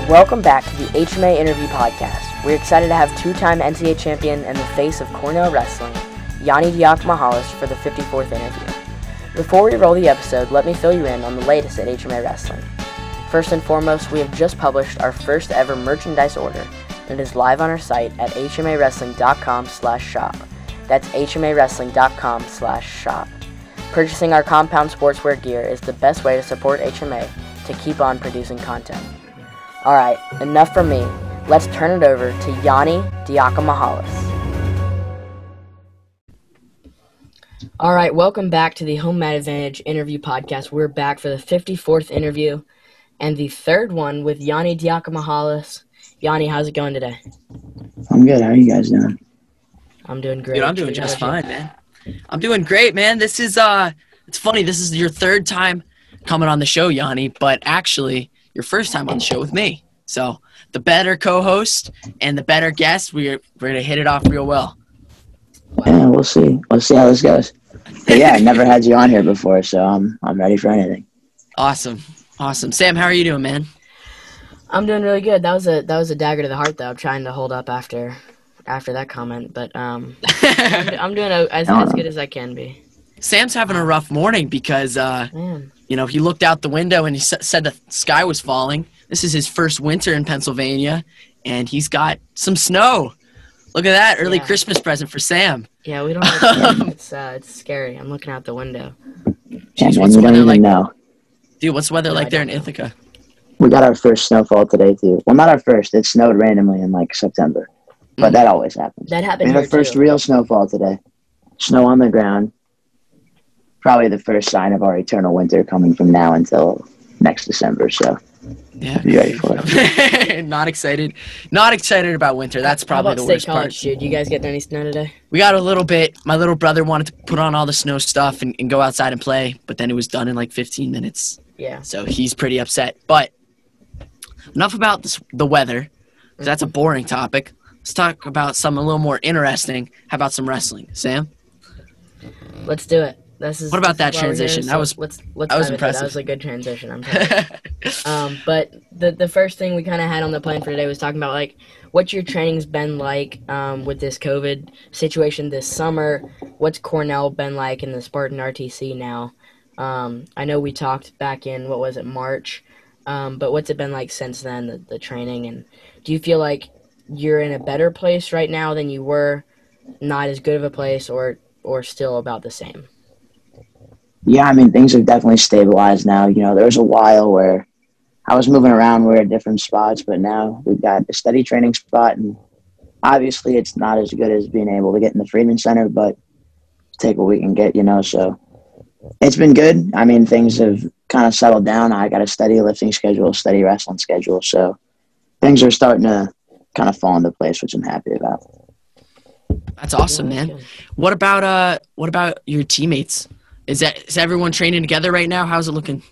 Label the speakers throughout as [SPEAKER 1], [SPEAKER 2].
[SPEAKER 1] Welcome back to the HMA Interview Podcast. We're excited to have two-time NCAA champion and the face of Cornell wrestling, Yianni Diakomihalis, for the 54th interview. Before we roll the episode, let me fill you in on the latest at HMA Wrestling. First and foremost, we have just published our first ever merchandise order, and it is live on our site at hmawrestling.com/shop. That's hmawrestling.com/shop. Purchasing our compound sportswear gear is the best way to support HMA to keep on producing content. Alright, enough from me. Let's turn it over to Yianni Diakomihalis. Alright, welcome back to the Home Mat Advantage Interview Podcast. We're back for the 54th interview and the third one with Yianni Diakomihalis. Yianni, how's it going today?
[SPEAKER 2] I'm good. How are you guys doing?
[SPEAKER 1] I'm doing great.
[SPEAKER 3] Dude, I'm doing just fine, man. I'm doing great, man. This is, it's funny, this is your third time coming on the show, Yianni, but actually your first time on the show with me. So the better co-host and the better guest, we're going to hit it off real well.
[SPEAKER 2] Yeah, we'll see. We'll see how this goes. But yeah, I never had you on here before, so I'm ready for anything.
[SPEAKER 3] Awesome. Sam, how are you doing, man?
[SPEAKER 1] I'm doing really good. That was a dagger to the heart, though. I'm trying to hold up after that comment, but I'm doing as good as I can be.
[SPEAKER 3] Sam's having a rough morning because he looked out the window and he said the sky was falling. This is his first winter in Pennsylvania, and he's got some snow. Look at that early Christmas present for Sam.
[SPEAKER 1] Yeah, we don't have snow. It's scary. I'm looking out the window.
[SPEAKER 3] Jeez, what's the weather like? Dude, what's the weather like there in Ithaca?
[SPEAKER 2] We got our first snowfall today too. Well, not our first. It snowed randomly in September, but that always happens.
[SPEAKER 1] That happened.
[SPEAKER 2] We had our first real snowfall today. Snow on the ground. Probably the first sign of our eternal winter coming from now until next December. So,
[SPEAKER 3] yeah,
[SPEAKER 2] be ready for it.
[SPEAKER 3] Not excited about winter. That's probably the worst part.
[SPEAKER 1] Dude, you guys get any snow today?
[SPEAKER 3] We got a little bit. My little brother wanted to put on all the snow stuff and go outside and play, but then it was done in 15 minutes.
[SPEAKER 1] Yeah.
[SPEAKER 3] So he's pretty upset. But enough about the weather, because that's a boring topic. Let's talk about something a little more interesting. How about some wrestling, Sam?
[SPEAKER 1] Let's do it.
[SPEAKER 3] What about that transition?
[SPEAKER 1] Let's
[SPEAKER 3] impressive.
[SPEAKER 1] That was a good transition. I'm sorry. But the first thing we kind of had on the plan for today was talking about what your training's been like with this COVID situation this summer. What's Cornell been like in the Spartan RTC now? I know we talked back in March, but what's it been like since then? The training, and do you feel like you're in a better place right now than you were? Not as good of a place, or still about the same?
[SPEAKER 2] Yeah, I mean, things have definitely stabilized now. There was a while where I was moving around. We're at different spots, but now we've got a steady training spot, and obviously it's not as good as being able to get in the Freeman Center, but take what we can get, so it's been good. I mean, things have kind of settled down. I got a steady lifting schedule, steady wrestling schedule, so things are starting to kind of fall into place, which I'm happy about.
[SPEAKER 3] That's awesome, man. What about your teammates? Is everyone training together right now? How's it looking?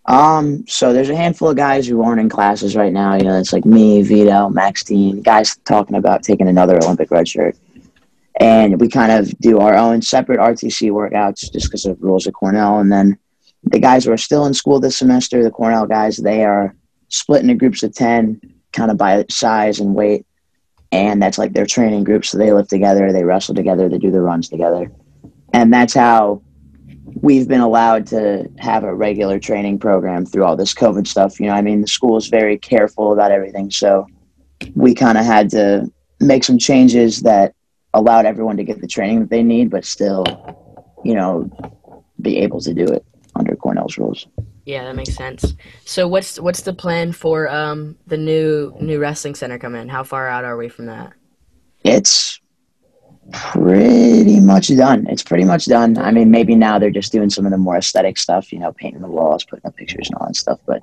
[SPEAKER 2] So there's a handful of guys who aren't in classes right now. It's like me, Vito, Max Dean, guys talking about taking another Olympic red shirt. And we kind of do our own separate RTC workouts just because of rules at Cornell. And then the guys who are still in school this semester, the Cornell guys, they are split into groups of 10, kind of by size and weight. And that's their training group. So they lift together, they wrestle together, they do the runs together. And that's how we've been allowed to have a regular training program through all this COVID stuff. The school is very careful about everything. So we kind of had to make some changes that allowed everyone to get the training that they need, but still, be able to do it under Cornell's rules.
[SPEAKER 1] Yeah, that makes sense. So what's the plan for the new wrestling center coming in? How far out are we from that?
[SPEAKER 2] It's pretty much done. I mean, maybe now they're just doing some of the more aesthetic stuff, painting the walls, putting up pictures and all that stuff, but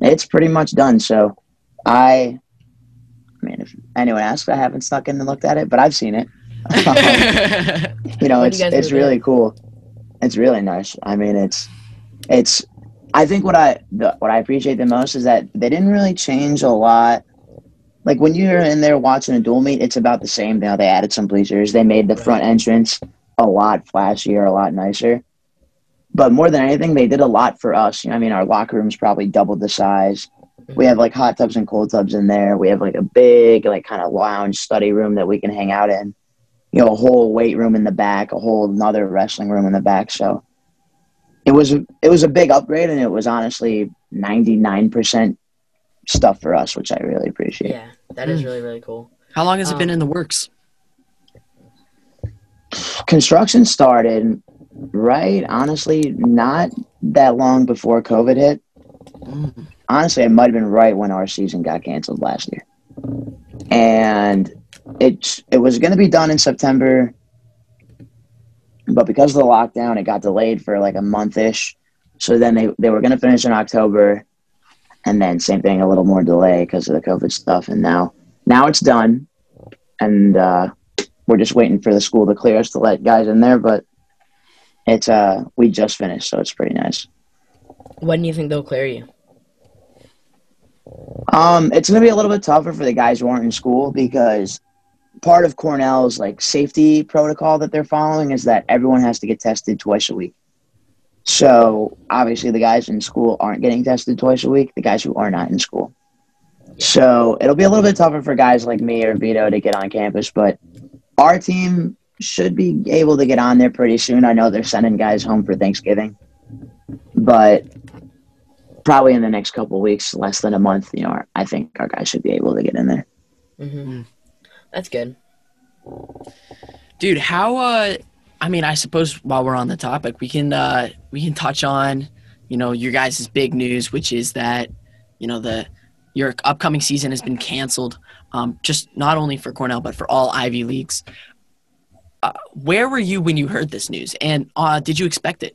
[SPEAKER 2] it's pretty much done. So I mean, if anyone asks, I haven't snuck in and looked at it, but I've seen it. It's really cool. It's really nice. I mean, it's I think what I appreciate the most is that they didn't really change a lot. When you're in there watching a dual meet, it's about the same. They added some bleachers. They made the front entrance a lot flashier, a lot nicer. But more than anything, they did a lot for us. Our locker room's probably doubled the size. We have like hot tubs and cold tubs in there. We have like a big like kind of lounge study room that we can hang out in. You know, a whole weight room in the back, a whole another wrestling room in the back. So it was a big upgrade, and it was honestly 99% stuff for us, which I really appreciate.
[SPEAKER 1] Yeah, that is really, really cool.
[SPEAKER 3] How long has it been in the works?
[SPEAKER 2] Construction started honestly, not that long before COVID hit. Honestly, it might have been right when our season got canceled last year. And it was going to be done in September, but because of the lockdown, it got delayed for like a month-ish. So then they were going to finish in October, and then same thing, a little more delay because of the COVID stuff. And now it's done, and we're just waiting for the school to clear us to let guys in there. But it's we just finished, so it's pretty nice.
[SPEAKER 1] When do you think they'll clear you?
[SPEAKER 2] It's going to be a little bit tougher for the guys who aren't in school, because part of Cornell's like safety protocol that they're following is that everyone has to get tested twice a week. So obviously the guys in school aren't getting tested twice a week, the guys who are not in school. So it'll be a little bit tougher for guys like me or Vito to get on campus, but our team should be able to get on there pretty soon. I know they're sending guys home for Thanksgiving, but probably in the next couple of weeks, less than a month, you know, I think our guys should be able to get in there.
[SPEAKER 1] That's good.
[SPEAKER 3] Dude, how I mean, I suppose while we're on the topic, we can touch on, you know, your guys' big news, which is that, you know, your upcoming season has been canceled, just not only for Cornell but for all Ivy Leagues. Where were you when you heard this news, and did you expect it?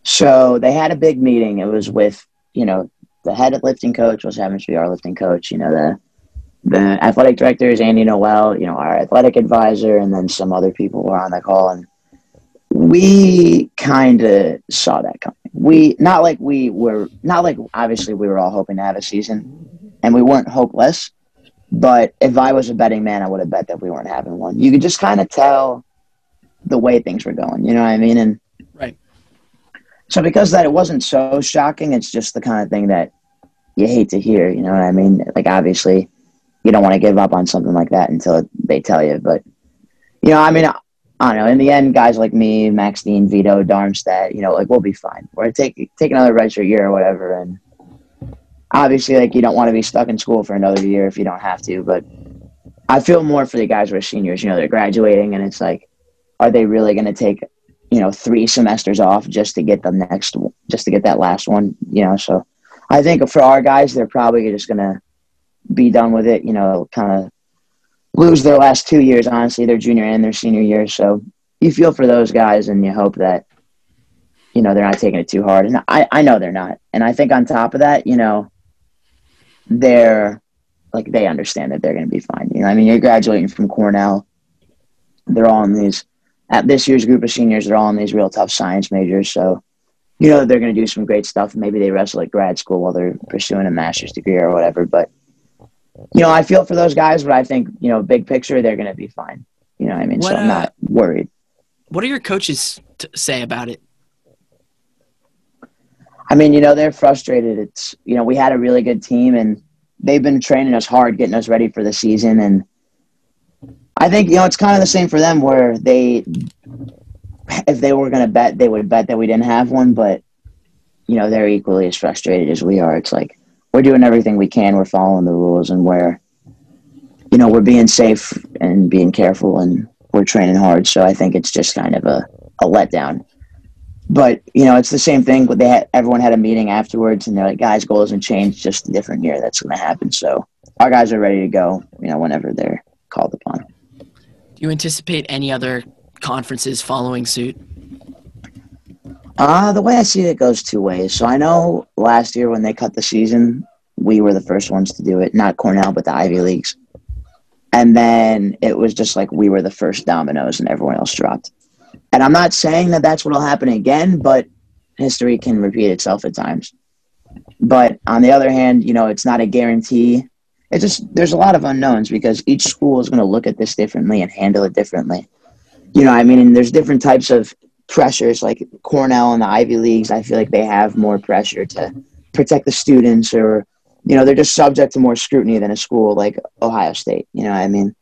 [SPEAKER 2] So they had a big meeting. It was with, you know, the head lifting coach, which happens to be our lifting coach, you know, the athletic director is Andy Noel, you know, our athletic advisor, and then some other people were on the call. And we kind of saw that coming. Not like obviously we were all hoping to have a season, and we weren't hopeless. But if I was a betting man, I would have bet that we weren't having one. You could just kind of tell the way things were going, you know what I mean? And
[SPEAKER 3] right.
[SPEAKER 2] So because of that, it wasn't so shocking. It's just the kind of thing that you hate to hear, you know what I mean? Like, obviously, you don't want to give up on something like that until they tell you. But, you know, I mean, I don't know. In the end, guys like me, Max Dean, Vito, Darmstadt, you know, like, we'll be fine. We're take another redshirt year or whatever. And obviously, like, you don't want to be stuck in school for another year if you don't have to. But I feel more for the guys who are seniors. You know, they're graduating, and it's like, are they really going to take, you know, 3 semesters off just to get that last one, you know? So I think for our guys, they're probably just going to be done with it, you know, kind of lose their last 2 years, honestly, their junior and their senior year. So you feel for those guys, and you hope that, you know, they're not taking it too hard. And I know they're not. And I think on top of that, you know, they understand that they're going to be fine. You know, I mean, you're graduating from Cornell. They're all in these, at this year's group of seniors, they're all in these real tough science majors. So, you know, they're going to do some great stuff. Maybe they wrestle at grad school while they're pursuing a master's degree or whatever. But, you know, I feel for those guys, but I think, you know, big picture, they're going to be fine. You know what I mean? So I'm not worried.
[SPEAKER 3] What do your coaches say about it?
[SPEAKER 2] I mean, you know, they're frustrated. It's, you know, we had a really good team, and they've been training us hard, getting us ready for the season. And I think, you know, it's kind of the same for them, where if they were going to bet, they would bet that we didn't have one. But, you know, they're equally as frustrated as we are. It's like, we're doing everything we can. We're following the rules, and we're being safe and being careful, and we're training hard. So I think it's just kind of a letdown. But, you know, it's the same thing. Everyone had a meeting afterwards, and they're like, guys, goal hasn't changed, just a different year. That's going to happen. So our guys are ready to go, you know, whenever they're called upon.
[SPEAKER 3] Do you anticipate any other conferences following suit?
[SPEAKER 2] The way I see it goes 2 ways. So I know last year when they cut the season, we were the first ones to do it. Not Cornell, but the Ivy Leagues. And then it was just like we were the first dominoes, and everyone else dropped. And I'm not saying that that's what will happen again, but history can repeat itself at times. But on the other hand, you know, it's not a guarantee. It's just, there's a lot of unknowns, because each school is going to look at this differently and handle it differently. You know, I mean, and there's different types of pressures, like Cornell and the Ivy Leagues. I feel like they have more pressure to protect the students, or, they're just subject to more scrutiny than a school like Ohio State. You know what I mean?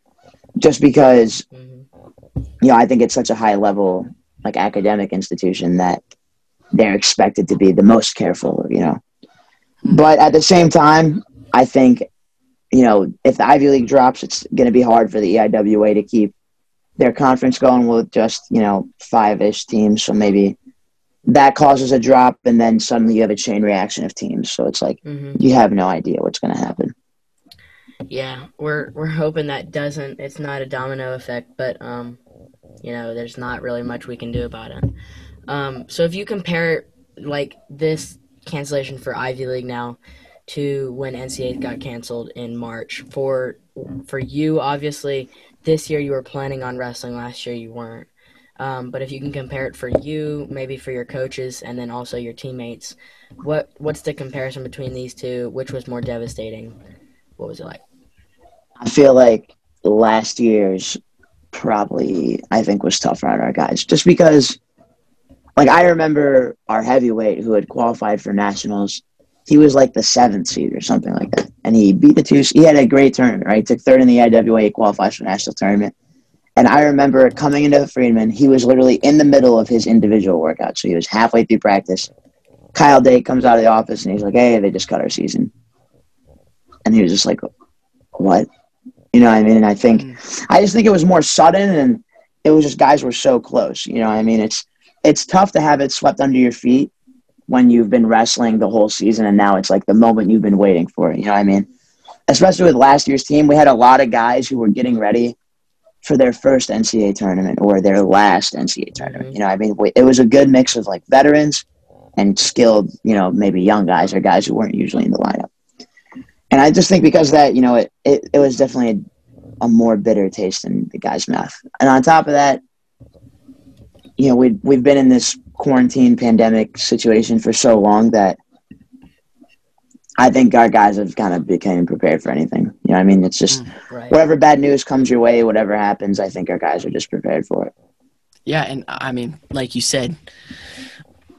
[SPEAKER 2] Just because, I think it's such a high level, like, academic institution that they're expected to be the most careful, But at the same time, I think, if the Ivy League drops, it's going to be hard for the EIWA to keep their conference going with just, 5-ish teams. So maybe that causes a drop, and then suddenly you have a chain reaction of teams. So it's like you have no idea what's going to happen.
[SPEAKER 1] Yeah, we're hoping that it's not a domino effect, but there's not really much we can do about it. So if you compare like this cancellation for Ivy League now to when NCAA got canceled in March, for you, obviously this year you were planning on wrestling, last year you weren't. But if you can compare it for you, maybe for your coaches, and then also your teammates, what's the comparison between these two? Which was more devastating? What was it like?
[SPEAKER 2] I feel like last year's probably, I think, was tougher on our guys. Just because, like, I remember our heavyweight who had qualified for nationals, he was like the 7th seed or something like that. And he beat he had a great tournament, right? He took 3rd in the IWA, he qualified for national tournament. And I remember coming into the Freedman, he was literally in the middle of his individual workout. So he was halfway through practice. Kyle Day comes out of the office and he's like, "Hey, they just cut our season." And he was just like, "What?" You know what I mean? And I just think it was more sudden, and it was just guys were so close. You know what I mean? It's tough to have it swept under your feet when you've been wrestling the whole season, and now it's like the moment you've been waiting for. You know what I mean? Especially with last year's team, we had a lot of guys who were getting ready for their first NCAA tournament or their last NCAA tournament. You know what I mean? It was a good mix of like veterans and skilled, maybe young guys or guys who weren't usually in the lineup. And I just think because of that, it was definitely a more bitter taste in the guy's mouth. And on top of that, we've been in this quarantine pandemic situation for so long that I think our guys have kind of become prepared for anything. You know what I mean? It's just whatever bad news comes your way, whatever happens, I think our guys are just prepared for it.
[SPEAKER 3] Yeah, and I mean, like you said,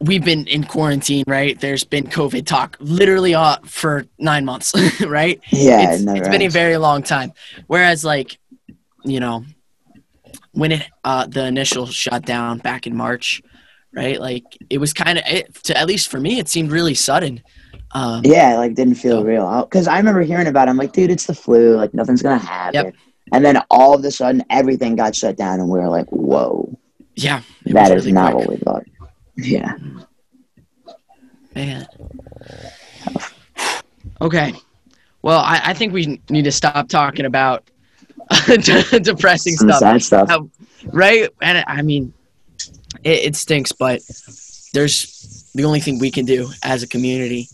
[SPEAKER 3] we've been in quarantine, right? There's been COVID talk literally for 9 months, right?
[SPEAKER 2] Yeah,
[SPEAKER 3] it's been a very long time. Whereas, like, when the initial shutdown back in March, right? Like, it was kind of, at least for me, it seemed really sudden.
[SPEAKER 2] Didn't feel real. Because I remember hearing about it. I'm like, dude, it's the flu. Like, nothing's going to happen. Yep. And then all of a sudden, everything got shut down, and we were like, whoa.
[SPEAKER 3] Yeah.
[SPEAKER 2] That is really not what we thought. Yeah.
[SPEAKER 3] Man. Okay. Well, I think we need to stop talking about depressing stuff.
[SPEAKER 2] Sad stuff.
[SPEAKER 3] Right? And I mean, it stinks, but there's the only thing we can do as a community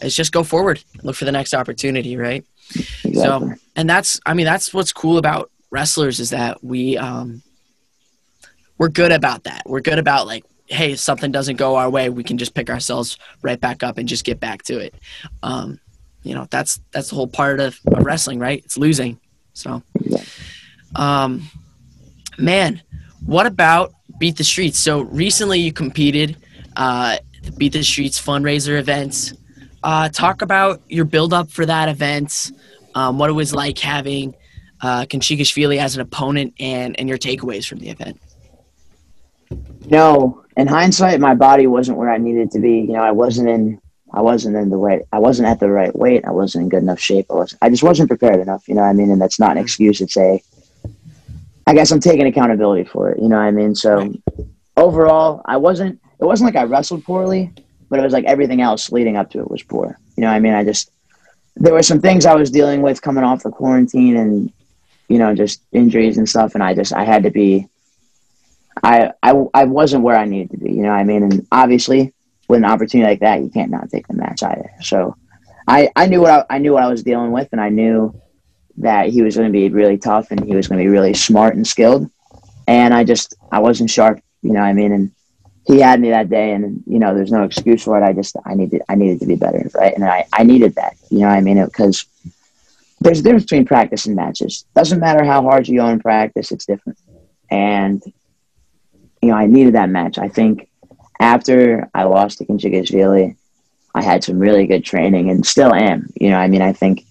[SPEAKER 3] is just go forward and look for the next opportunity, right?
[SPEAKER 2] Exactly.
[SPEAKER 3] So, and that's what's cool about wrestlers is that we're good about that. We're good about, like, hey, if something doesn't go our way, we can just pick ourselves right back up and just get back to it. That's the whole part of wrestling, right? It's losing. So, man, what about Beat the Streets? So recently you competed, Beat the Streets fundraiser events. Talk about your build up for that event, what it was like having Kancellation as an opponent, and your takeaways from the event.
[SPEAKER 2] In hindsight, my body wasn't where I needed to be. I wasn't at the right weight. I wasn't in good enough shape. I just wasn't prepared enough. You know what I mean? And that's not an excuse to say, I guess I'm taking accountability for it. You know what I mean? So overall, it wasn't like I wrestled poorly, but it was like everything else leading up to it was poor. You know what I mean? There were some things I was dealing with coming off the quarantine and, just injuries and stuff. And I had to be, I wasn't where I needed to be, you know what I mean? And obviously with an opportunity like that, you can't not take the match either. So I knew what I was dealing with, and I knew that he was going to be really tough and he was going to be really smart and skilled. And I wasn't sharp, you know what I mean? And he had me that day, and, there's no excuse for it. I needed to be better. Right. And I needed that, you know what I mean? Because there's a difference between practice and matches. Doesn't matter how hard you go in practice, it's different. And, I needed that match. I think after I lost to Kancellation, I had some really good training and still am. You know, I mean, I think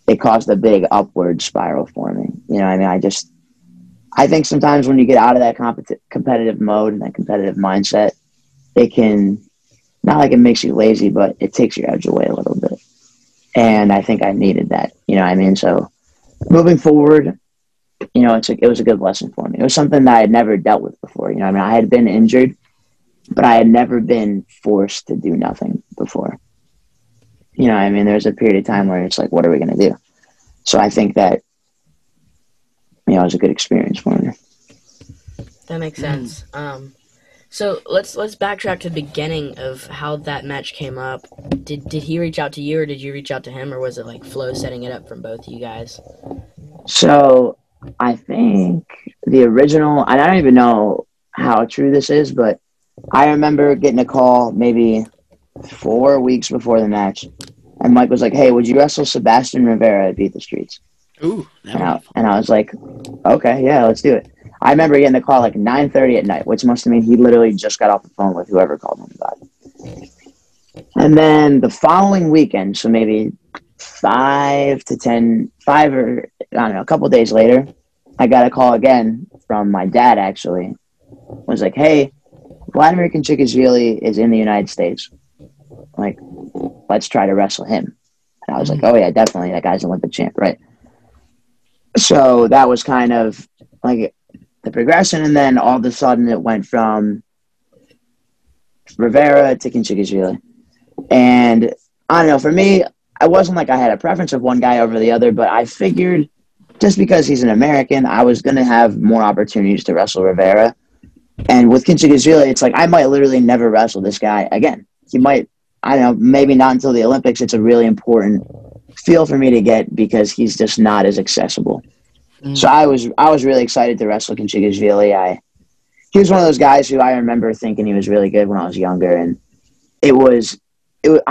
[SPEAKER 2] it caused a big upward spiral for me. You know, I mean, I think sometimes when you get out of that competitive mode and that competitive mindset, it can, not like it makes you lazy, but it takes your edge away a little bit. And I think I needed that. You know what I mean? So moving forward, you know, it was a good lesson for me. It was something that I had never dealt with before. You know, I mean, I had been injured, but I had never been forced to do nothing before. You know, I mean, there's a period of time where it's like, what are we going to do? So I think that, you know, it was a good experience for me.
[SPEAKER 1] That makes sense. So let's backtrack to the beginning of how that match came up. Did he reach out to you, or did you reach out to him, or was it like Flo setting it up from both of you guys?
[SPEAKER 2] So I think the original, and I don't even know how true this is, but I remember getting a call maybe 4 weeks before the match, and Mike was like, "Hey, would you wrestle Sebastian Rivera at Beat the Streets?"
[SPEAKER 3] Ooh,
[SPEAKER 2] and I was like, "Okay, yeah, let's do it." I remember getting the call like 9:30 at night, which must have mean he literally just got off the phone with whoever called him about it. And then the following weekend, so maybe 5 or I don't know, a couple of days later, I got a call again from my dad. Actually, was like, "Hey, Vladimir Konchikashvili is in the United States. Like, let's try to wrestle him." And I was like, "Oh yeah, definitely. That guy's an Olympic champ, right?" So that was kind of like the progression, and then all of a sudden it went from Rivera to Konchikashvili. And I don't know, for me, I wasn't like I had a preference of one guy over the other, but I figured just because he's an American, I was going to have more opportunities to wrestle Rivera. And with Konchikashvili, it's like I might literally never wrestle this guy again. He might, I don't know, maybe not until the Olympics. It's a really important feel for me to get because he's just not as accessible. So I was really excited to wrestle Konchikashvili. He was one of those guys who I remember thinking he was really good when I was younger, and I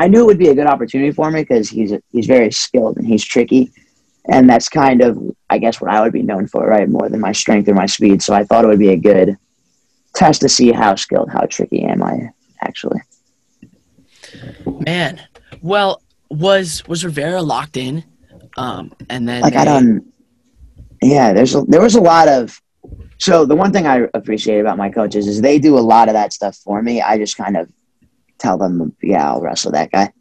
[SPEAKER 2] knew it would be a good opportunity for me because he's very skilled and he's tricky, and that's kind of, I guess, what I would be known for, right? More than my strength or my speed. So I thought it would be a good test to see how skilled, how tricky am I actually.
[SPEAKER 3] Man, well, was Rivera locked in? And then
[SPEAKER 2] like there was a lot of. So the one thing I appreciate about my coaches is they do a lot of that stuff for me. I just kind of tell them, yeah, I'll wrestle that guy.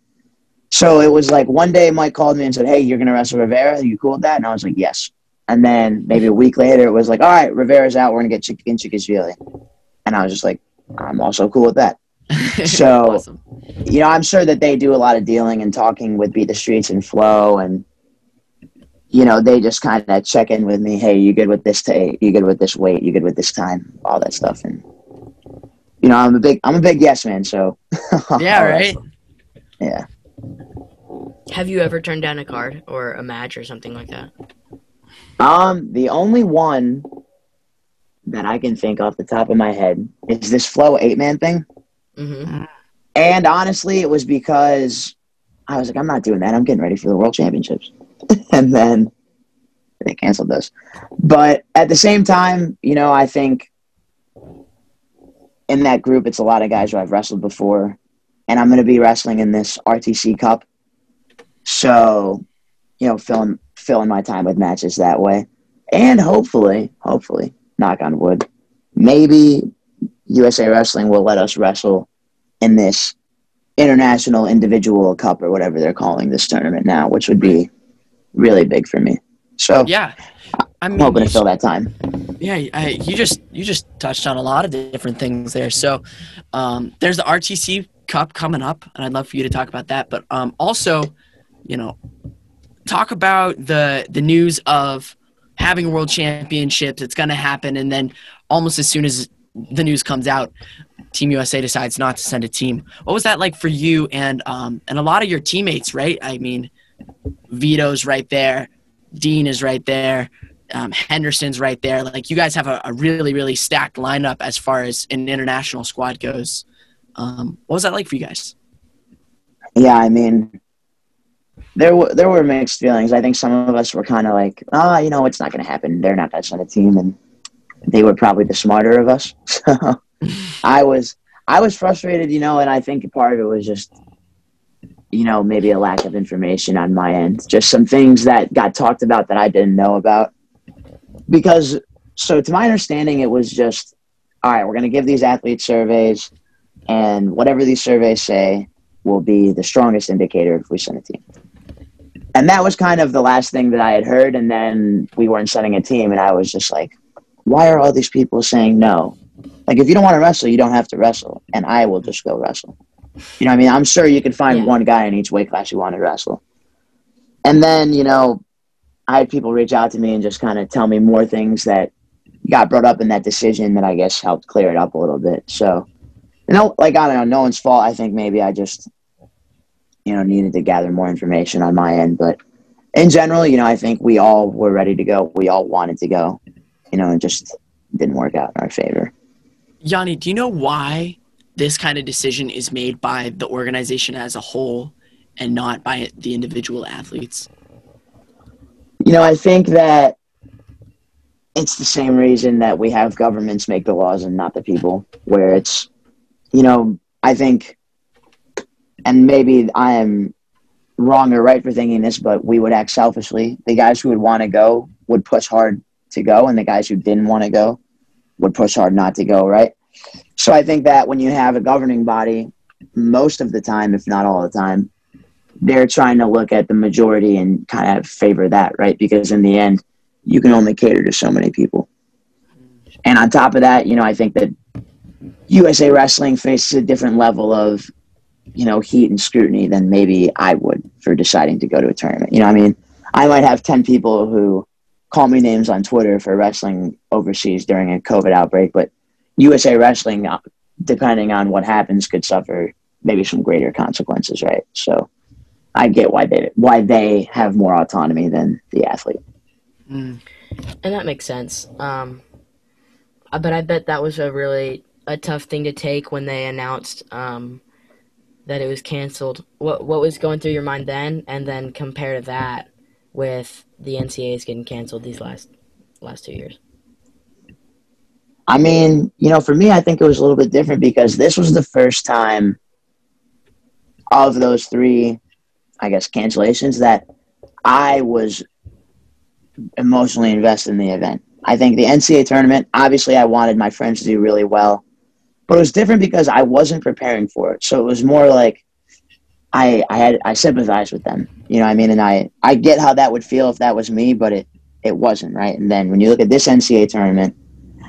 [SPEAKER 2] So it was like one day Mike called me and said, "Hey, you're going to wrestle Rivera. Are you cool with that?" And I was like, "Yes." And then maybe a week later it was like, "All right, Rivera's out. We're going to get Konchikashvili." And I was just like, "I'm also cool with that." So,
[SPEAKER 3] awesome.
[SPEAKER 2] You know, I'm sure that they do a lot of dealing and talking with Beat the Streets and Flo, and you know, they just kind of check in with me. "Hey, you good with this you good with this weight? You good with this time?" All that stuff. And you know, I'm a big yes man. So
[SPEAKER 3] yeah, right.
[SPEAKER 2] Yeah.
[SPEAKER 1] Have you ever turned down a card or a match or something like that?
[SPEAKER 2] The only one that I can think off the top of my head is this Flo 8-man thing.
[SPEAKER 1] Mm-hmm.
[SPEAKER 2] And honestly, it was because I was like, I'm not doing that. I'm getting ready for the World Championships. And then they canceled those. But at the same time, you know, I think in that group, it's a lot of guys who I've wrestled before. And I'm going to be wrestling in this RTC Cup. So, you know, filling my time with matches that way. And hopefully, knock on wood, maybe USA Wrestling will let us wrestle in this International Individual Cup or whatever they're calling this tournament now, which would be really big for me. So
[SPEAKER 3] yeah,
[SPEAKER 2] I'm hoping to fill that time.
[SPEAKER 3] Yeah, you just touched on a lot of different things there. So there's the RTC Cup coming up, and I'd love for you to talk about that. But also, you know, talk about the news of having a world championship. It's going to happen, and then almost as soon as the news comes out, Team USA decides not to send a team. What was that like for you and a lot of your teammates, right? I mean, Vito's right there, Dean is right there, Henderson's right there. Like, you guys have a really, really stacked lineup as far as an international squad goes. What was that like for you guys?
[SPEAKER 2] Yeah, I mean, there were mixed feelings. I think some of us were kind of like, you know, it's not going to happen. They're not going to send a team, and they were probably the smarter of us. So I was frustrated, you know, and I think part of it was just maybe a lack of information on my end. Just some things that got talked about that I didn't know about. Because, so to my understanding, it was just, all right, we're going to give these athletes surveys, and whatever these surveys say will be the strongest indicator if we send a team. And that was kind of the last thing that I had heard, and then we weren't sending a team, and I was just like, why are all these people saying no? Like, if you don't want to wrestle, you don't have to wrestle, and I will just go wrestle. You know what I mean? I'm sure you could find one guy in each weight class who wanted to wrestle. And then, I had people reach out to me and just kind of tell me more things that got brought up in that decision that I guess helped clear it up a little bit. So, I don't know, no one's fault. I think maybe I just, needed to gather more information on my end. But in general, I think we all were ready to go. We all wanted to go, and just didn't work out in our favor.
[SPEAKER 3] Yianni, do you know why this kind of decision is made by the organization as a whole and not by the individual athletes?
[SPEAKER 2] I think that it's the same reason that we have governments make the laws and not the people, where it's, I think, and maybe I am wrong or right for thinking this, but we would act selfishly. The guys who would want to go would push hard to go, and the guys who didn't want to go would push hard not to go, right? So I think that when you have a governing body, most of the time, if not all the time, they're trying to look at the majority and kind of favor that, right? Because in the end, you can only cater to so many people. And on top of that, I think that USA Wrestling faces a different level of, heat and scrutiny than maybe I would for deciding to go to a tournament. I might have 10 people who call me names on Twitter for wrestling overseas during a COVID outbreak, but USA Wrestling, depending on what happens, could suffer maybe some greater consequences, right? So I get why they have more autonomy than the athlete.
[SPEAKER 1] And that makes sense. But I bet that was a tough thing to take when they announced that it was canceled. What was going through your mind then, and then compare that with the NCAAs getting canceled these last 2 years?
[SPEAKER 2] I mean, for me, I think it was a little bit different because this was the first time of those three, I guess, cancellations that I was emotionally invested in the event. I think the NCAA tournament, obviously I wanted my friends to do really well, but it was different because I wasn't preparing for it. So it was more like I sympathized with them, and I get how that would feel if that was me, but it wasn't, right? And then when you look at this NCAA tournament,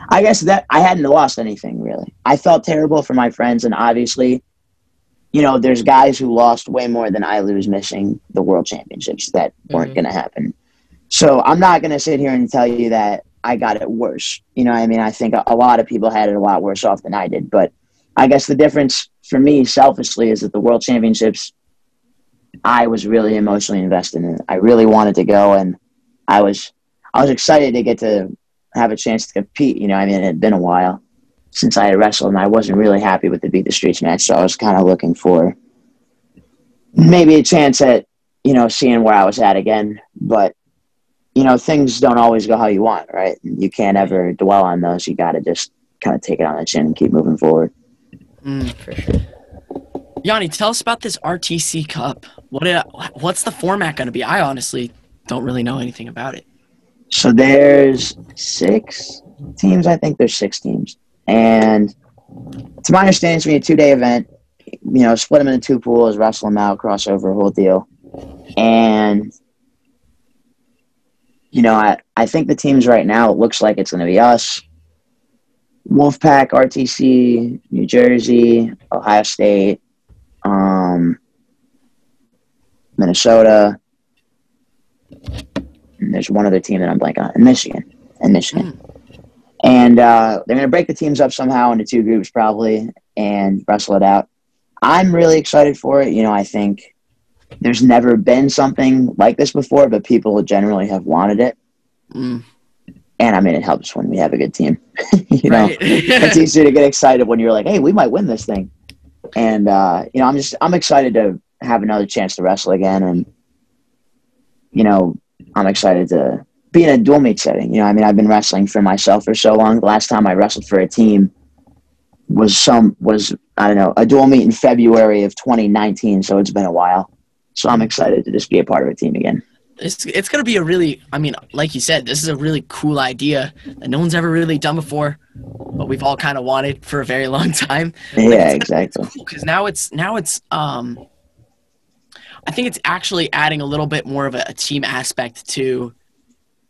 [SPEAKER 2] I guess that I hadn't lost anything, really. I felt terrible for my friends, and obviously, there's guys who lost way more than I lose missing the World Championships that weren't going to happen. So I'm not going to sit here and tell you that I got it worse. I think a lot of people had it a lot worse off than I did. But I guess the difference for me, selfishly, is that the World Championships, I was really emotionally invested in it. I really wanted to go, and I was excited to get to have a chance to compete. It had been a while since I had wrestled, and I wasn't really happy with the Beat the Streets match, so I was kind of looking for maybe a chance at, seeing where I was at again. But, things don't always go how you want, right? You can't ever dwell on those. You got to just kind of take it on the chin and keep moving forward.
[SPEAKER 1] For sure.
[SPEAKER 3] Yianni, tell us about this RTC Cup. What's the format going to be? I honestly don't really know anything about it.
[SPEAKER 2] So there's 6 teams. I think there's 6 teams. And to my understanding, it's going to be a 2-day event. Split them into 2 pools, wrestle them out, crossover, whole deal. And, I think the teams right now, it looks like it's going to be us, Wolfpack, RTC, New Jersey, Ohio State, Minnesota, and there's one other team that I'm blanking on, and Michigan. And they're going to break the teams up somehow into 2 groups probably and wrestle it out. I'm really excited for it. I think there's never been something like this before, but people generally have wanted it. And it helps when we have a good team.
[SPEAKER 3] Right.
[SPEAKER 2] It's easier to get excited when you're like, hey, we might win this thing. And, I'm excited to have another chance to wrestle again. And, I'm excited to be in a dual meet setting. I've been wrestling for myself for so long. The last time I wrestled for a team I don't know, a dual meet in February of 2019. So it's been a while. So I'm excited to just be a part of a team again.
[SPEAKER 3] It's going to be a really, I mean, like you said, this is a really cool idea that no one's ever really done before, but we've all kind of wanted for a very long time.
[SPEAKER 2] Yeah, exactly.
[SPEAKER 3] It's cool because now it's I think it's actually adding a little bit more of a team aspect to,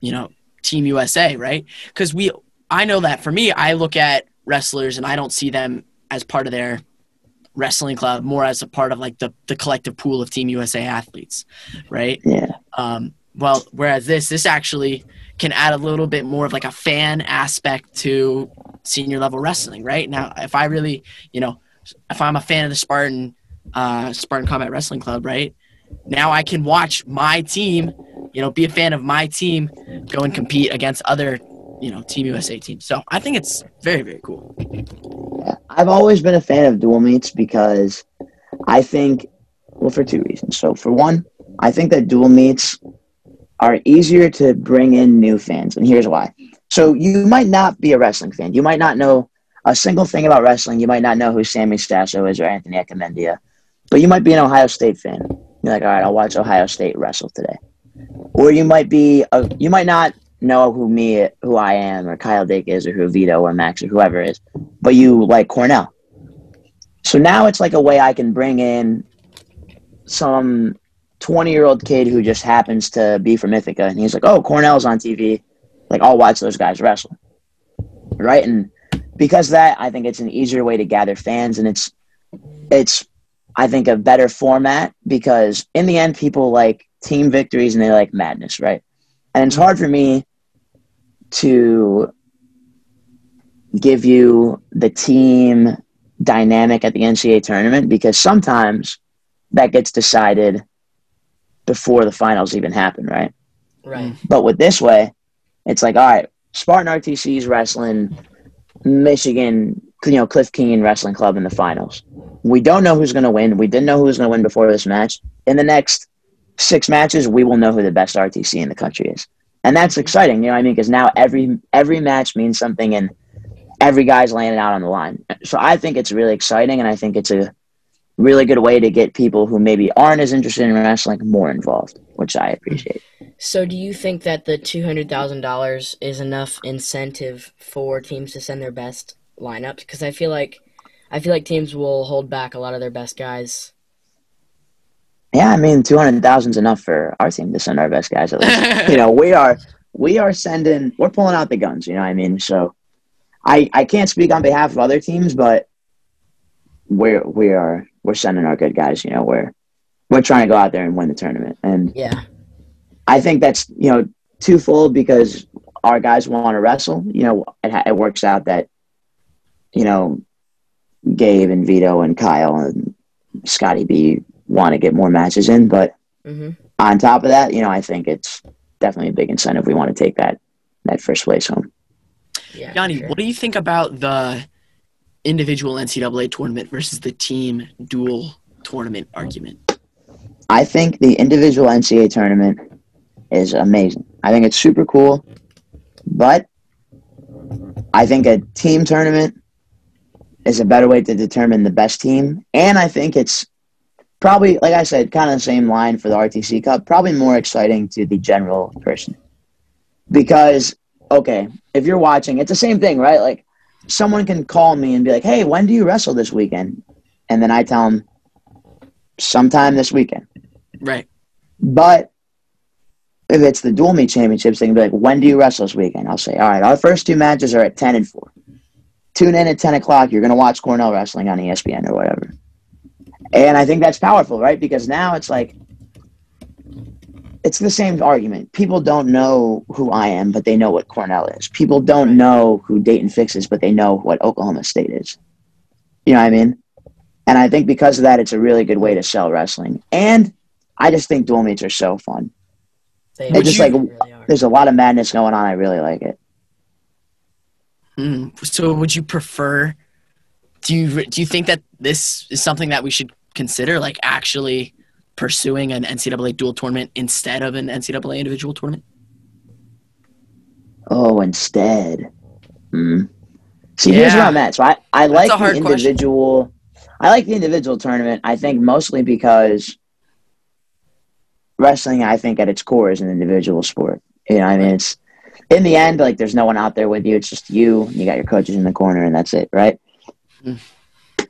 [SPEAKER 3] you know, Team USA, right? Because I know that for me, I look at wrestlers and I don't see them as part of their wrestling club, more as a part of like the collective pool of Team USA athletes, right?
[SPEAKER 2] Yeah.
[SPEAKER 3] Well, whereas this actually can add a little bit more of like a fan aspect to senior level wrestling, right? Now, if I really, you know, if I'm a fan of the Spartan Combat Wrestling Club, right? Now I can watch my team, you know, be a fan of my team, go and compete against other, you know, Team USA teams. So I think it's very, very cool.
[SPEAKER 2] Yeah. I've always been a fan of dual meets because I think, well, for two reasons. So for one, I think that dual meets are easier to bring in new fans, and here's why. So you might not be a wrestling fan. You might not know a single thing about wrestling. You might not know who Sammy Stasso is or Anthony Ecamendia, but you might be an Ohio State fan. You're like, all right, I'll watch Ohio State wrestle today. Or you might not know who I am, or Kyle Dake is, or who Vito or Max or whoever is, but you like Cornell. So now it's like a way I can bring in some 20-year-old kid who just happens to be from Ithaca, and he's like, oh, Cornell's on TV. Like, I'll watch those guys wrestle. Right? And because of that, I think it's an easier way to gather fans, and it's I think, a better format because in the end, people like team victories and they like madness, right? And it's hard for me to give you the team dynamic at the NCAA tournament because sometimes that gets decided before the finals even happen, right?
[SPEAKER 1] Right.
[SPEAKER 2] But with this way, it's like, all right, Spartan RTC's wrestling Michigan, Cliff King Wrestling Club in the finals. We don't know who's going to win. We didn't know who was going to win before this match. In the next 6 matches, we will know who the best RTC in the country is. And that's exciting, you know what I mean? Because now every match means something and every guy's laying it out on the line. So I think it's really exciting, and I think it's a really good way to get people who maybe aren't as interested in wrestling more involved, which I appreciate.
[SPEAKER 1] So do you think that the $200,000 is enough incentive for teams to send their best lineups? Because I feel like teams will hold back a lot of their best guys.
[SPEAKER 2] Yeah, I mean, 200,000 is enough for our team to send our best guys at least. We're pulling out the guns, you know what I mean? So I can't speak on behalf of other teams, but we're sending our good guys, you know, we're trying to go out there and win the tournament. And
[SPEAKER 1] yeah,
[SPEAKER 2] I think that's, twofold because our guys want to wrestle. It works out that, Gabe and Vito and Kyle and Scotty B want to get more matches in. But on top of that, I think it's definitely a big incentive. We want to take that first place home.
[SPEAKER 3] Yeah, Yianni, sure. What do you think about the individual NCAA tournament versus the team dual tournament argument?
[SPEAKER 2] I think the individual NCAA tournament is amazing. I think it's super cool, but I think a team tournament is a better way to determine the best team. And I think it's probably, like I said, kind of the same line for the RTC Cup, probably more exciting to the general person. Because, okay, if you're watching, it's the same thing, right? Like, someone can call me and be like, hey, when do you wrestle this weekend? And then I tell them, sometime this weekend.
[SPEAKER 3] Right.
[SPEAKER 2] But if it's the dual meet championships, they can be like, when do you wrestle this weekend? I'll say, all right, our first 2 matches are at 10 and 4. Tune in at 10 o'clock. You're going to watch Cornell wrestling on ESPN or whatever. And I think that's powerful, right? Because now it's like, it's the same argument. People don't know who I am, but they know what Cornell is. People don't know who Dayton Fix is, but they know what Oklahoma State is. You know what I mean? And I think because of that, it's a really good way to sell wrestling. And I just think dual meets are so fun. There's a lot of madness going on. I really like it.
[SPEAKER 3] So would you prefer, do you think that this is something that we should consider, like actually pursuing an NCAA dual tournament instead of an NCAA individual tournament?
[SPEAKER 2] Oh, instead. See, here's where I'm at. So I
[SPEAKER 3] That's
[SPEAKER 2] like
[SPEAKER 3] a
[SPEAKER 2] the
[SPEAKER 3] hard question.
[SPEAKER 2] individual. I like the individual tournament. I think mostly because wrestling, I think at its core, is an individual sport. You know, I mean, it's in the end, like there's no one out there with you. It's just you. You got your coaches in the corner, and that's it, right?
[SPEAKER 3] Mm.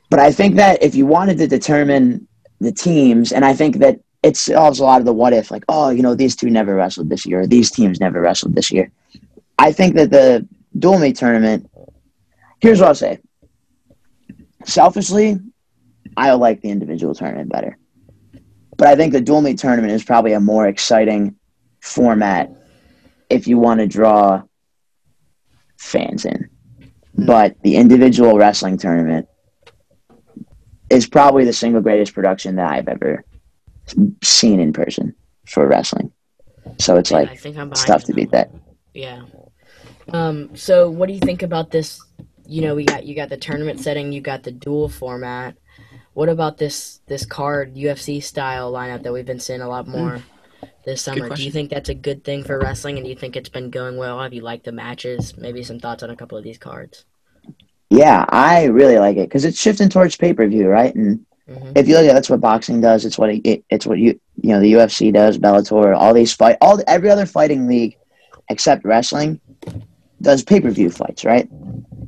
[SPEAKER 2] But I think that if you wanted to determine the teams, and I think that it solves a lot of the what if, like, oh, you know, these two never wrestled this year, or these teams never wrestled this year. I think that the dual meet tournament, here's what I'll say. Selfishly, I like the individual tournament better. But I think the dual meet tournament is probably a more exciting format if you want to draw fans in. But the individual wrestling tournament is probably the single greatest production that I've ever seen in person for wrestling. So it's like, it's tough to beat that.
[SPEAKER 1] Yeah. So what do you think about this? You know, you got the tournament setting, you got the dual format. What about this card UFC style lineup that we've been seeing a lot more this summer? Do you think that's a good thing for wrestling, and do you think it's been going well? Have you liked the matches? Maybe some thoughts on a couple of these cards.
[SPEAKER 2] Yeah, I really like it because it's shifting towards pay-per-view, right? And if you look at that's what boxing does. It's what the UFC does, Bellator, every other fighting league except wrestling does pay-per-view fights, right?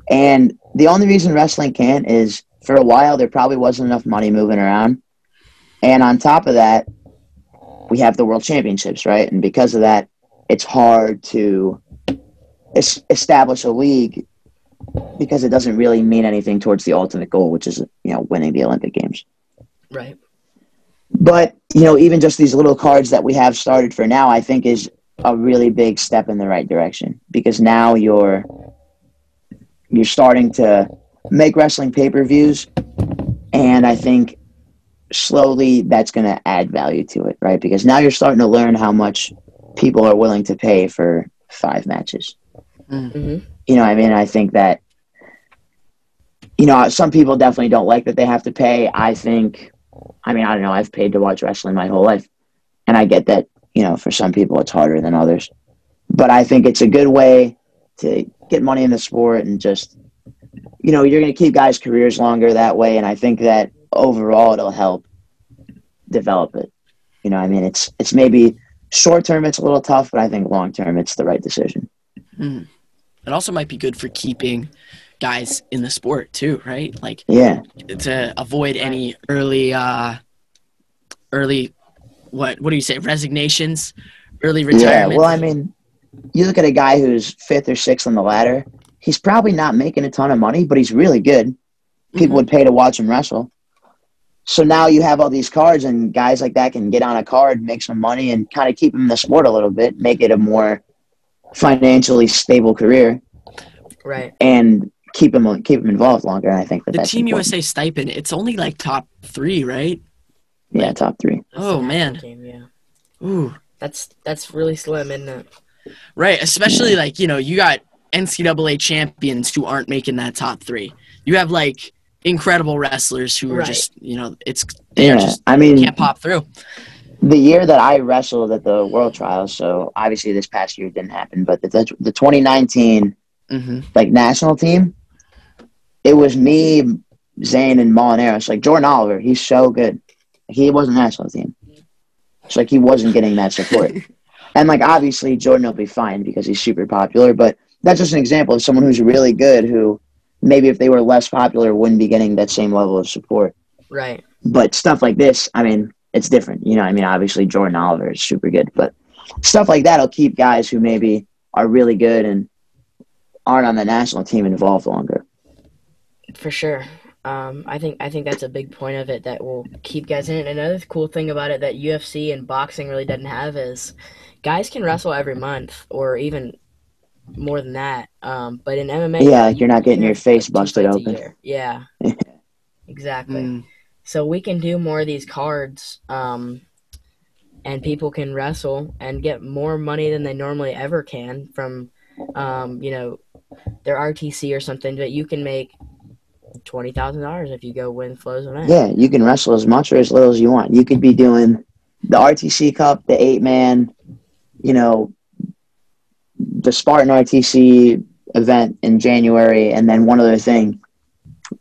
[SPEAKER 2] And the only reason wrestling can't is for a while there probably wasn't enough money moving around. And on top of that, we have the World Championships, right? And because of that, it's hard to establish a league because it doesn't really mean anything towards the ultimate goal, which is, you know, winning the Olympic Games.
[SPEAKER 1] Right.
[SPEAKER 2] But, you know, even just these little cards that we have started for now, I think is a really big step in the right direction because now you're starting to make wrestling pay-per-views, and I think slowly that's going to add value to it, right? Because now you're starting to learn how much people are willing to pay for 5 matches.
[SPEAKER 1] Mm-hmm.
[SPEAKER 2] You know, I mean, I think that, you know, some people definitely don't like that they have to pay. I don't know, I've paid to watch wrestling my whole life, and I get that, you know, for some people it's harder than others. But I think it's a good way to get money in the sport and just, you know, you're going to keep guys' careers longer that way, and I think that overall it'll help develop it. You know, I mean, it's maybe short-term it's a little tough, but I think long-term it's the right decision.
[SPEAKER 3] Mm. It also might be good for keeping guys in the sport too, right? Like,
[SPEAKER 2] yeah,
[SPEAKER 3] to avoid any early what do you say, resignations, early retirement.
[SPEAKER 2] Yeah, well, I mean, you look at a guy who's 5th or 6th on the ladder, he's probably not making a ton of money, but he's really good. People would pay to watch him wrestle. So now you have all these cards, and guys like that can get on a card, make some money, and kind of keep him in the sport a little bit, make it a more financially stable career,
[SPEAKER 1] right?
[SPEAKER 2] And keep him involved longer. And I think that's
[SPEAKER 3] Team
[SPEAKER 2] important.
[SPEAKER 3] USA stipend. It's only like top 3, right?
[SPEAKER 2] Yeah, top 3.
[SPEAKER 3] Oh man,
[SPEAKER 1] team, yeah.
[SPEAKER 3] Ooh,
[SPEAKER 1] that's really slim, isn't it?
[SPEAKER 3] Right, especially like, you know, you got NCAA champions who aren't making that top 3. You have like incredible wrestlers who are just, you know, can't pop through.
[SPEAKER 2] The year that I wrestled at the World Trials, so obviously this past year didn't happen, but the 2019 like national team, it was me, Zane, and Molinaris. Like Jordan Oliver, he's so good. He wasn't national team. It's like he wasn't getting that support. And like obviously Jordan will be fine because he's super popular, but that's just an example of someone who's really good who maybe if they were less popular wouldn't be getting that same level of support.
[SPEAKER 1] Right.
[SPEAKER 2] But stuff like this, I mean, it's different. You know, I mean, obviously Jordan Oliver is super good, but stuff like that will keep guys who maybe are really good and aren't on the national team involved longer.
[SPEAKER 1] For sure. I think that's a big point of it that will keep guys in it. Another cool thing about it that UFC and boxing really doesn't have is guys can wrestle every month or even more than that. But in MMA,
[SPEAKER 2] like you're not getting your face busted open.
[SPEAKER 1] Yeah, exactly. So we can do more of these cards, and people can wrestle and get more money than they normally ever can from, you know, their RTC or something. But you can make $20,000 if you go win Flo's event.
[SPEAKER 2] Yeah, you can wrestle as much or as little as you want. You could be doing the RTC Cup, the 8-man, you know, the Spartan RTC, event in January and then one other thing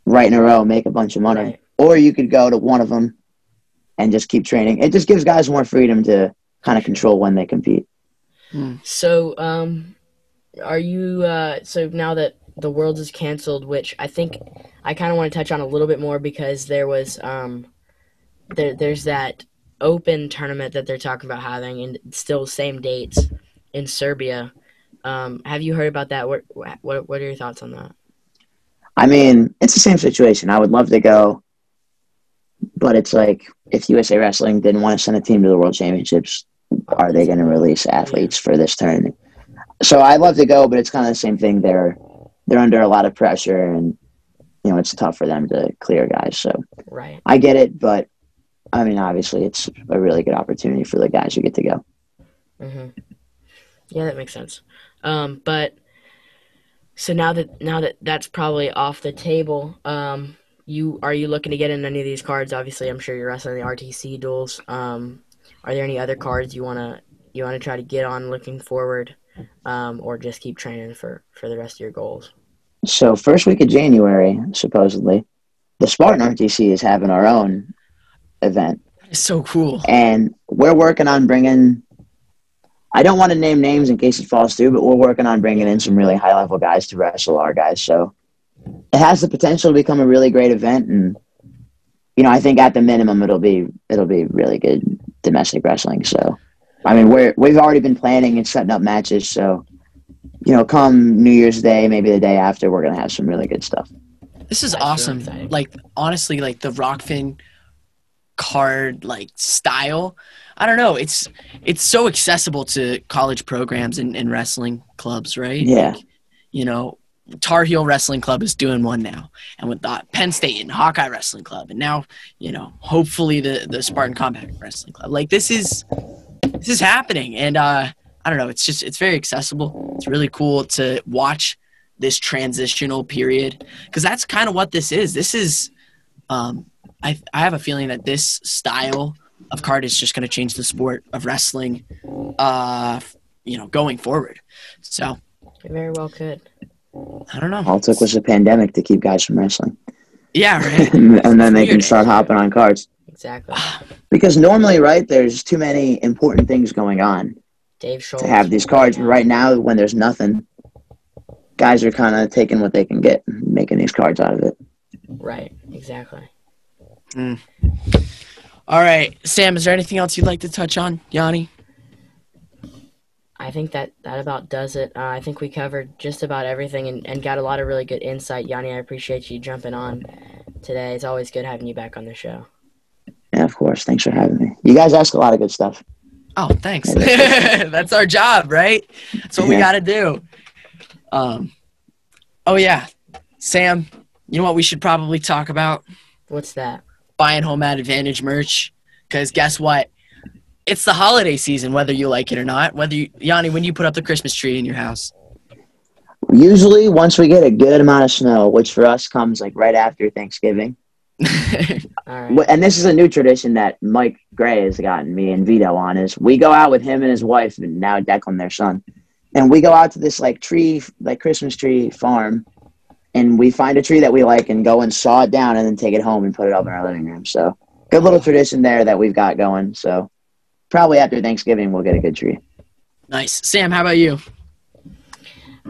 [SPEAKER 2] right in a row, make a bunch of money.
[SPEAKER 1] Right.
[SPEAKER 2] Or you could go to one of them and just keep training. It just gives guys more freedom to kind of control when they compete.
[SPEAKER 1] So, are you, so now that the Worlds is canceled, which I think I kind of want to touch on a little bit more because there was, there's that open tournament that they're talking about having and still same dates in Serbia. Have you heard about that? What are your thoughts on that?
[SPEAKER 2] I mean, it's the same situation. I would love to go, but it's like if USA Wrestling didn't want to send a team to the World Championships, are they going to release athletes for this tournament? So I'd love to go, but it's kind of the same thing. They're under a lot of pressure, and it's tough for them to clear guys. So
[SPEAKER 1] right.
[SPEAKER 2] I get it, but I mean, obviously, it's a really good opportunity for the guys who get to go.
[SPEAKER 1] Mm-hmm. Yeah, that makes sense. But so now that that's probably off the table, are you looking to get in any of these cards? Obviously, I'm sure you're wrestling the RTC duels. Are there any other cards you wanna try to get on looking forward, or just keep training for the rest of your goals?
[SPEAKER 2] So first week of January, supposedly, the Spartan RTC is having our own event.
[SPEAKER 3] That is so cool.
[SPEAKER 2] And we're working on bringing. I don't want to name names in case it falls through, but we're working on bringing in some really high-level guys to wrestle our guys. So it has the potential to become a really great event, and I think at the minimum it'll be really good domestic wrestling. So, I mean, we've already been planning and setting up matches. So, come New Year's Day, maybe the day after, we're gonna have some really good stuff.
[SPEAKER 3] This is
[SPEAKER 1] That's
[SPEAKER 3] awesome.
[SPEAKER 1] really exciting.
[SPEAKER 3] Like honestly, like the Rockfin card style. I don't know. It's so accessible to college programs and wrestling clubs, right?
[SPEAKER 2] Yeah.
[SPEAKER 3] Like, Tar Heel Wrestling Club is doing one now, and with Penn State and Hawkeye Wrestling Club, and now hopefully the Spartan Combat Wrestling Club. Like this is happening, and I don't know. It's very accessible. It's really cool to watch this transitional period because that's kind of what this is. This is I have a feeling that this style of card is just going to change the sport of wrestling, going forward. So
[SPEAKER 1] It very well could.
[SPEAKER 3] I don't know.
[SPEAKER 2] All it took was a pandemic to keep guys from wrestling.
[SPEAKER 3] Yeah, right.
[SPEAKER 2] And then they can start hopping on cards.
[SPEAKER 1] Exactly.
[SPEAKER 2] Because normally, right, there's too many important things going on
[SPEAKER 1] Dave Schultz.
[SPEAKER 2] to have these cards. But right now, when there's nothing, guys are kind of taking what they can get and making these cards out of it.
[SPEAKER 1] Right. Exactly.
[SPEAKER 3] All right, Sam, is there anything else you'd like to touch on, Yianni?
[SPEAKER 1] I think that about does it. I think we covered just about everything and got a lot of really good insight. Yianni, I appreciate you jumping on today. It's always good having you back on the show.
[SPEAKER 2] Yeah, of course. Thanks for having me. You guys ask a lot of good stuff.
[SPEAKER 3] Oh, thanks. That's our job, right? That's what we got to do. Oh, yeah. Sam, you know what we should probably talk about?
[SPEAKER 1] What's that?
[SPEAKER 3] Buying Home Advantage merch. Because guess what? It's the holiday season, whether you like it or not. Yianni, when you put up the Christmas tree in your house?
[SPEAKER 2] Usually, once we get a good amount of snow, which for us comes like right after Thanksgiving.
[SPEAKER 1] All right.
[SPEAKER 2] And this is a new tradition that Mike Gray has gotten me and Vito on, is we go out with him and his wife, and now Declan, their son, and we go out to this Christmas tree farm, and we find a tree that we like and go and saw it down and then take it home and put it up in our living room. So good little tradition there that we've got going. So probably after Thanksgiving, we'll get a good tree.
[SPEAKER 3] Nice. Sam, how about you?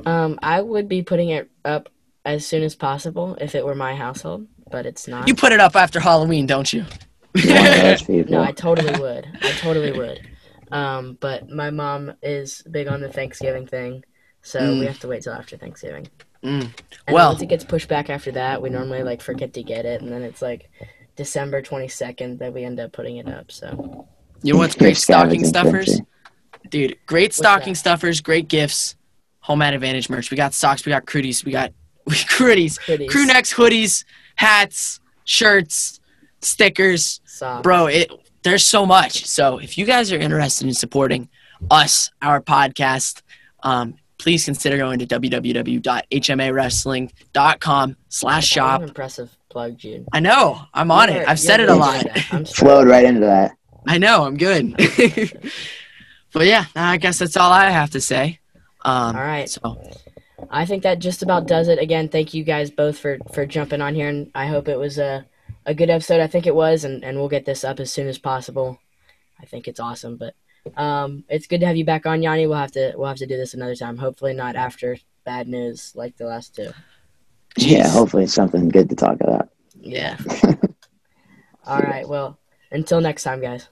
[SPEAKER 1] I would be putting it up as soon as possible if it were my household, but it's not.
[SPEAKER 3] You put it up after Halloween, don't you?
[SPEAKER 2] You're one of those people.
[SPEAKER 1] No, I totally would. But my mom is big on the Thanksgiving thing, so we have to wait till after Thanksgiving. And
[SPEAKER 3] Well,
[SPEAKER 1] once it gets pushed back after that, we normally forget to get it, and then it's December 22nd that we end up putting it up. So
[SPEAKER 3] you know what's great? Stocking
[SPEAKER 2] Scavenging
[SPEAKER 3] stuffers. Dude, great stocking
[SPEAKER 1] that?
[SPEAKER 3] stuffers, great gifts. Home Advantage merch. We got socks, we got crudies,
[SPEAKER 1] Hoodies.
[SPEAKER 3] crew necks, hoodies, hats, shirts, stickers.
[SPEAKER 1] socks.
[SPEAKER 3] Bro, there's so much. So if you guys are interested in supporting us, our podcast, please consider going to www.hmawrestling.com/shop.
[SPEAKER 1] What an impressive plug, Jude.
[SPEAKER 3] I know. I'm on it. I've said it a lot.
[SPEAKER 2] Flowed right into that.
[SPEAKER 3] I know. I'm good. But yeah, I guess that's all I have to say.
[SPEAKER 1] All right.
[SPEAKER 3] So
[SPEAKER 1] I think that just about does it. Again, thank you guys both for jumping on here, and I hope it was a good episode. I think it was, and we'll get this up as soon as possible. I think it's awesome, but it's good to have you back on, Yianni. We'll have to do this another time. Hopefully not after bad news like the last two.
[SPEAKER 2] Yeah, hopefully it's something good to talk about.
[SPEAKER 1] Yeah. All right. Well, until next time, guys.